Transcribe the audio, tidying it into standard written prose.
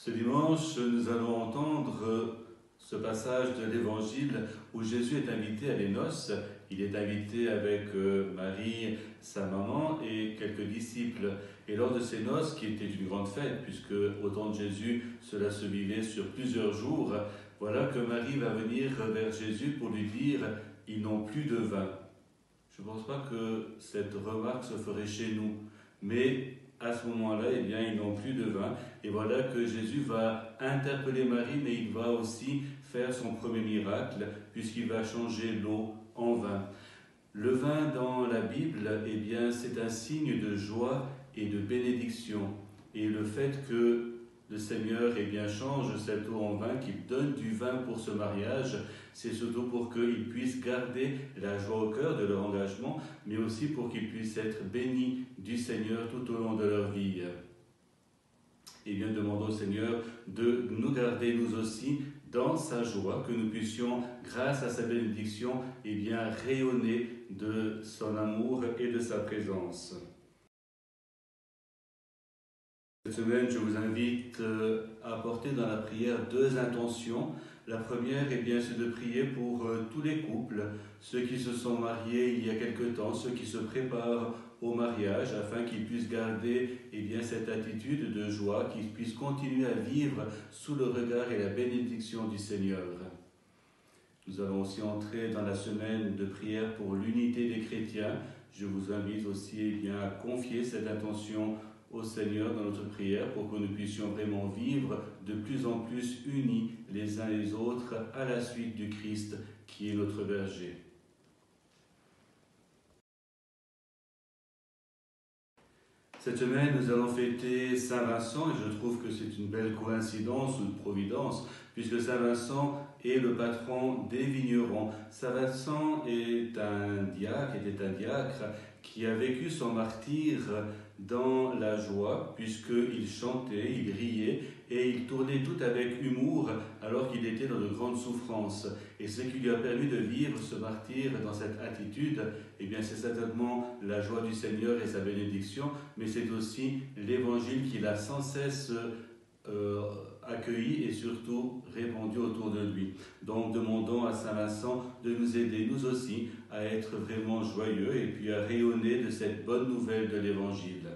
Ce dimanche, nous allons entendre ce passage de l'Évangile où Jésus est invité à les noces. Il est invité avec Marie, sa maman et quelques disciples. Et lors de ces noces, qui étaient une grande fête, puisque au temps de Jésus, cela se vivait sur plusieurs jours, voilà que Marie va venir vers Jésus pour lui dire « Ils n'ont plus de vin ». Je ne pense pas que cette remarque se ferait chez nous, mais à ce moment-là, eh bien, ils n'ont plus de vin. Et voilà que Jésus va interpeller Marie, mais il va aussi faire son premier miracle, puisqu'il va changer l'eau en vin. Le vin dans la Bible, eh bien, c'est un signe de joie et de bénédiction. Et le fait que le Seigneur eh bien, change cette eau en vin, qu'il donne du vin pour ce mariage, c'est surtout pour qu'ils puissent garder la joie au cœur de leur engagement, mais aussi pour qu'ils puissent être bénis du Seigneur tout au long de leur vie. Et bien, demandons au Seigneur de nous garder nous aussi dans sa joie, que nous puissions, grâce à sa bénédiction, eh bien, rayonner de son amour et de sa présence. Cette semaine, je vous invite à apporter dans la prière deux intentions. La première, eh bien, c'est de prier pour tous les couples, ceux qui se sont mariés il y a quelque temps, ceux qui se préparent au mariage, afin qu'ils puissent garder eh bien, cette attitude de joie, qu'ils puissent continuer à vivre sous le regard et la bénédiction du Seigneur. Nous allons aussi entrer dans la semaine de prière pour l'unité des chrétiens. Je vous invite aussi eh bien, à confier cette intention au Seigneur dans notre prière pour que nous puissions vraiment vivre de plus en plus unis les uns les autres à la suite du Christ qui est notre berger. Cette semaine, nous allons fêter Saint Vincent et je trouve que c'est une belle coïncidence ou une providence puisque Saint Vincent est le patron des vignerons. Saint Vincent était un diacre qui a vécu son martyre dans la joie, puisqu'il chantait, il riait et il tournait tout avec humour alors qu'il était dans de grandes souffrances. Et ce qui lui a permis de vivre ce martyre dans cette attitude, eh bien c'est certainement la joie du Seigneur et sa bénédiction, mais c'est aussi l'évangile qu'il a sans cesse accueilli et surtout répandu autour de lui. Donc demandons à Saint Vincent de nous aider, nous aussi, à être vraiment joyeux et puis à rayonner de cette bonne nouvelle de l'Évangile.